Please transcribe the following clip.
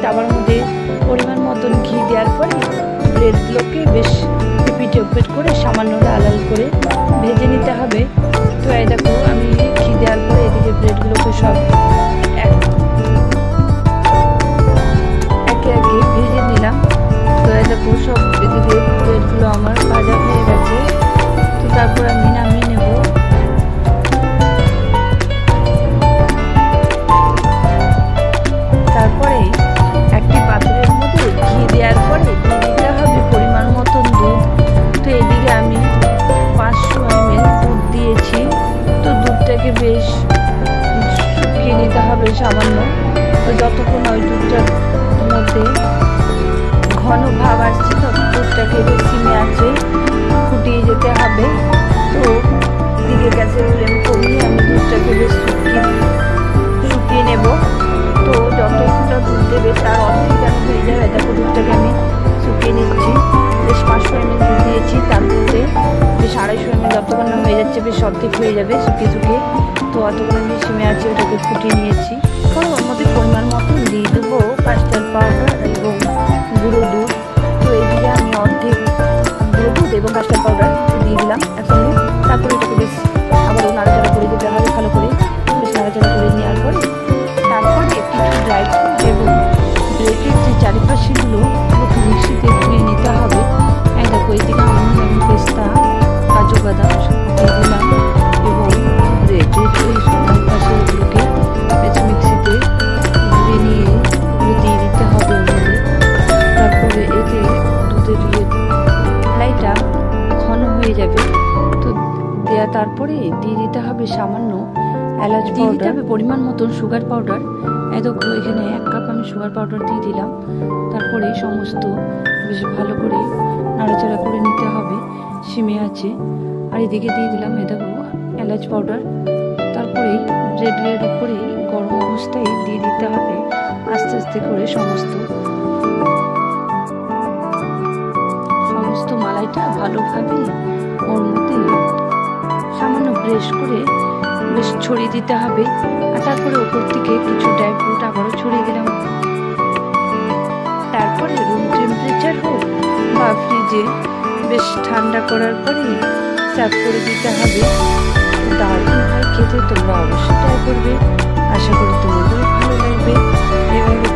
তাওয়ার মধ্যে পরিমাণ মতন ঘি দেওয়ার পরে ব্রেডগুলোকে বেশ পিট করে সামান্য লাল লাল করে ভেজে নিতে হবে। তো এই দেখো আমি ঘি দেওয়ার পরে এদিকে ব্রেডগুলোকে সব একে একে ভেজে নিলাম। তো এই দেখো সব এদিকে ব্রেডগুলো আমার ভাজা হয়ে গেছে। তো তারপর আমি নামিয়ে নেব। তারপরে একটি পাত্রের মধ্যে ঘি দেওয়ার পরে দিয়ে দিতে হবে পরিমাণ মতন দুধ। তো এদিকে আমি 500 ml দুধ দিয়েছি। তো দুধটাকে বেশ শুকিয়ে নিতে হবে সামান্য। তো যতক্ষণ ওই দুধটার মধ্যে ঘন ভাব আসছে তো দুধটাকে বেশ সিমে আছে ফুটিয়ে যেতে হবে। তো দিকে গ্যাসের ফ্লেম কমিয়ে আমি দুধটাকে বেশ শুকিয়ে নেব। তো যতটা দুধ দেবে তার অর্ধেক যেন হয়ে যাবে। দেখো দুধটাকে আমি শুকিয়ে নিচ্ছি। বেশ 500 ml দুধ দিয়েছি, তার মধ্যে বেশ 250 ml যতক্ষণ না হয়ে যাচ্ছে বেশ অর্ধেক হয়ে যাবে শুকিয়ে শুকিয়ে। তো অতক্ষণ আমি সিমে আছে ওটাকে ফুটিয়ে নিয়েছি। পরে ওর মধ্যে পরিমাণ মতন দিয়ে দেবো কাস্টার্ড পাউডার এবং গুঁড়ো দুধ। তো এইদিকে আমি অর্ধেক গুঁড়ো দুধ এবং কাস্টার্ড পাউডার দিয়ে দিলাম একসঙ্গে। তারপরে এটাকে বেশ আবারও নাড়াচাড়া করে দিতে হবে ভালো করে। বেশ নাড়াচাড়া করে নেওয়ার পরে তারপরে একটু ড্রাই ফ্রুট এবং ব্রেডের যে চারিপাশেগুলো পুরো মিক্সিতে ধুয়ে নিতে হবে। এই দেখো এইদিকে আমন্ড এবং পেস্তা কাজু বাদাম দিয়ে দিলাম এবং ব্রেডের এই চারিপাশেগুলোকে বেশ মিক্সিতে ধুয়ে নিয়ে দিয়ে দিতে হবে ওর মধ্যে। তারপরে এতে দুধের মালাইটা ঘন হয়ে যাবে। তো দেওয়া তারপরে দিয়ে দিতে হবে সামান্য এলাচ পাউডার, পরিমাণ মতন সুগার পাউডার। দেখো এখানে 1 কাপ আমি সুগার পাউডার দিয়ে দিলাম। তারপরে সমস্ত বেশ ভালো করে নাড়াচাড়া করে নিতে হবে সিমে আছে। আর এদিকে দিয়ে দিলাম দেখো এলাচ পাউডার। তারপরে ব্রেডের উপরে গরম অবস্থায় দিয়ে দিতে হবে আস্তে আস্তে করে সমস্ত মালাইটা ভালোভাবে ওর মধ্যে সামান্য ব্রেশ করে বেশ ছড়িয়ে দিতে হবে। আর তারপরে ওপর থেকে কিছু ড্রাই ফ্রুট আবারও ছড়িয়ে দিলাম। তারপরে রুম টেম্পারেচার হোক বা ফ্রিজে বেশ ঠান্ডা করার পরে সার্ভ করে দিতে হবে। দারুণ হয় খেতে, তোমরা অবশ্যই ট্রাই করবে। আশা করি তোমাদের ভালো লাগবে। এভাবে